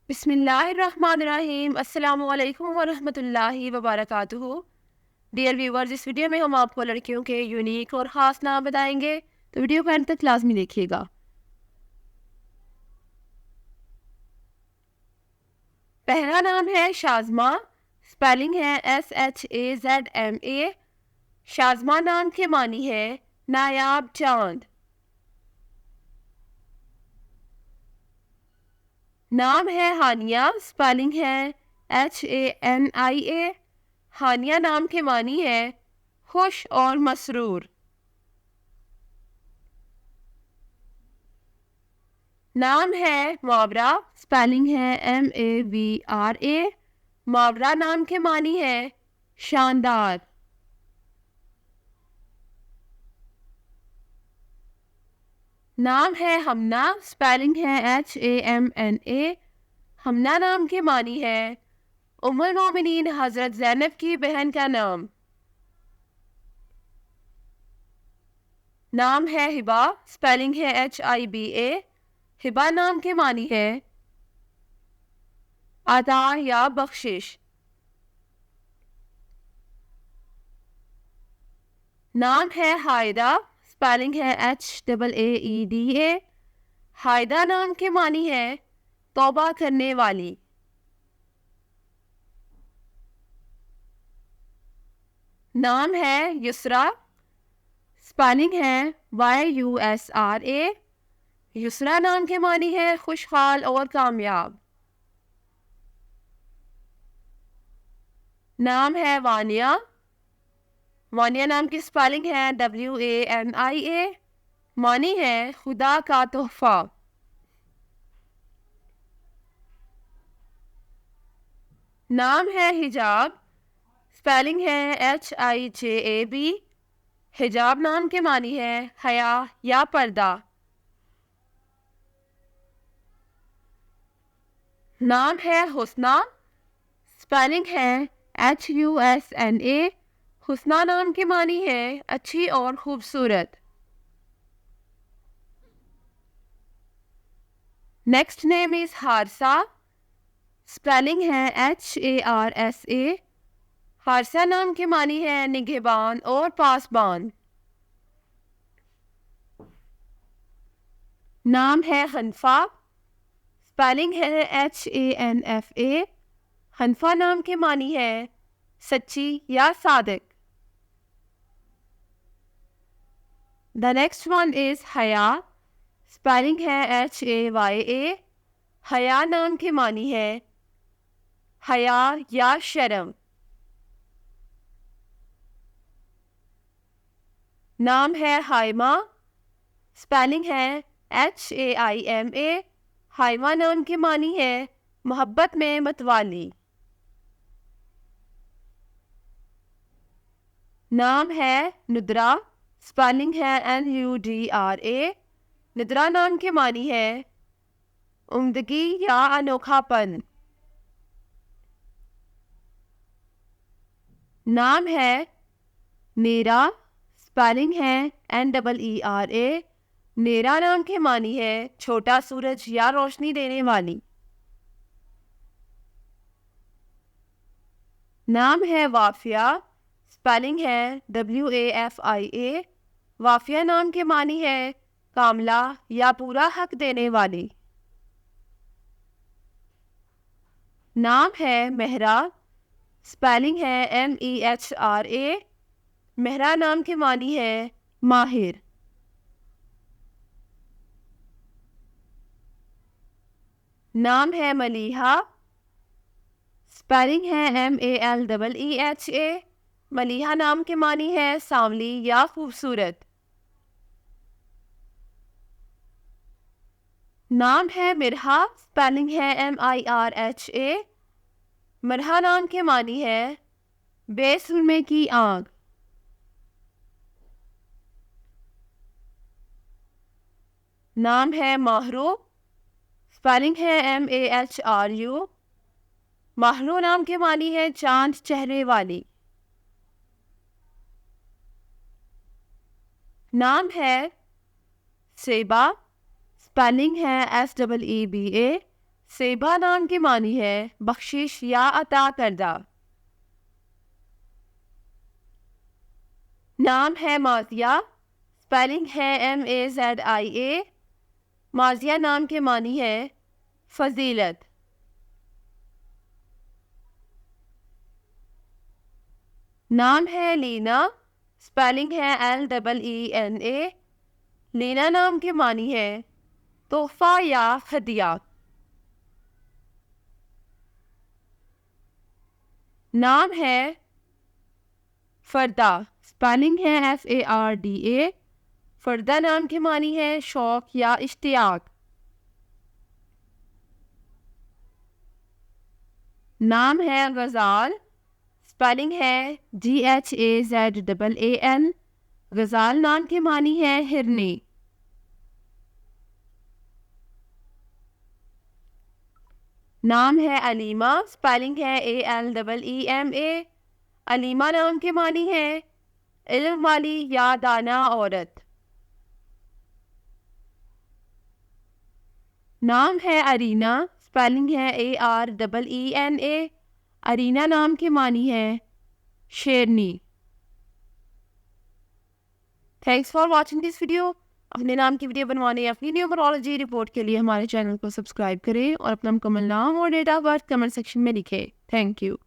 बिस्मिल्लाहिर्रहमानिर्रहीम अस्सलामुअलैकुम वरहमतुल्लाहि वबरकातुहू। डियर व्यूवर्स, इस वीडियो में हम आपको लड़कियों के यूनिक और ख़ास नाम बताएंगे, तो वीडियो को एंड तक लाजमी देखिएगा। पहला नाम है शाज़मा। स्पेलिंग है SHAZMA। शाज़मा नाम के मानी है नायाब चांद। नाम है हानिया। स्पेलिंग है HANIA। हानिया नाम के मानी है खुश और मसरूर। नाम है मुआवरा। स्पेलिंग है MAVRA। मुआवरा नाम के मानी है शानदार। नाम है हमना। स्पेलिंग है HAMNA। हमना नाम के मानी है उम्मुल मोमिनीन हजरत ज़ैनब की बहन का नाम। नाम है हिबा। स्पेलिंग है HIBA। हिबा नाम के मानी है अता या बख्शिश। नाम है हायदा। स्पेलिंग है HAAEDA। हायदा नाम के मानी है तौबा करने वाली। नाम है युसरा। स्पेलिंग है YUSRA। युसरा नाम के मानी है खुशहाल और कामयाब। नाम है वानिया। वानिया नाम की स्पेलिंग है WANIA। मानी है खुदा का तोहफा। नाम है हिजाब। स्पेलिंग है HIJAB। हिजाब नाम के मानी है हया या पर्दा। नाम है हुस्ना। स्पेलिंग है HUSNA। हुस्ना नाम के मानी है अच्छी और खूबसूरत। नेक्स्ट नेम इज हारसा। स्पेलिंग है HARSA। हारसा नाम के मानी है निगहबान और पासबान। नाम है हनफा। स्पेलिंग है HANFA। हनफा नाम के मानी है सच्ची या Sadiq. The next one is हया। स्पेलिंग है HAYA। हया नाम के मानी है हया या शर्म। नाम है हाइमा। स्पेलिंग है HAIMA। हाइमा नाम के मानी है मोहब्बत में मतवाली। नाम है नुद्रा। स्पेलिंग है NUDRA। नुद्रा नाम के मानी है उम्दगी या अनोखापन। नाम है नेरा। स्पेलिंग है NEERA। नेरा नाम के मानी है छोटा सूरज या रोशनी देने वाली। नाम है वाफिया। स्पेलिंग है WAFIA। वाफिया नाम के मानी है कामला या पूरा हक देने वाली। नाम है मेहरा। स्पेलिंग है MEHRA। मेहरा नाम के मानी है माहिर। नाम है मलीहा। स्पेलिंग है MALEEHA। मलीहा नाम के मानी है सांवली या खूबसूरत। नाम है मिरहा। स्पेलिंग है MIRHA। मिरहा नाम के मानी है बेसुरमे की आग। नाम है माहरू। स्पेलिंग है MAHRU। माहरू नाम के मानी है चांद चेहरे वाली। नाम है सेबा। स्पेलिंग है SEEBA। सेबा नाम की मानी है बख्शिश या अता करदा। नाम है माजिया, स्पेलिंग है MAZIA। माजिया नाम के मानी है फजीलत। नाम है लीना, स्पेलिंग है LEENA। लीना नाम के मानी है तोहफा या हदिया। नाम है फरदा, स्पेलिंग है FARDA। फरदा नाम की मानी है शौक या इश्तियाक। नाम है गजाल, स्पेलिंग है GHAZAAN। गजाल नाम की मानी है हिरनी। नाम है अलीमा, स्पेलिंग है ALEEMA। अलीमा नाम की मानी है इल्म वाली या दाना औरत। नाम है अरीना, स्पेलिंग है AREENA। अरीना नाम की मानी है शेरनी। Thanks for watching this video. अपने नाम की वीडियो बनवाने या अपनी न्यूमरोलॉजी रिपोर्ट के लिए हमारे चैनल को सब्सक्राइब करें और अपना मुकम्मल नाम और date of birth comment section में लिखें। Thank you.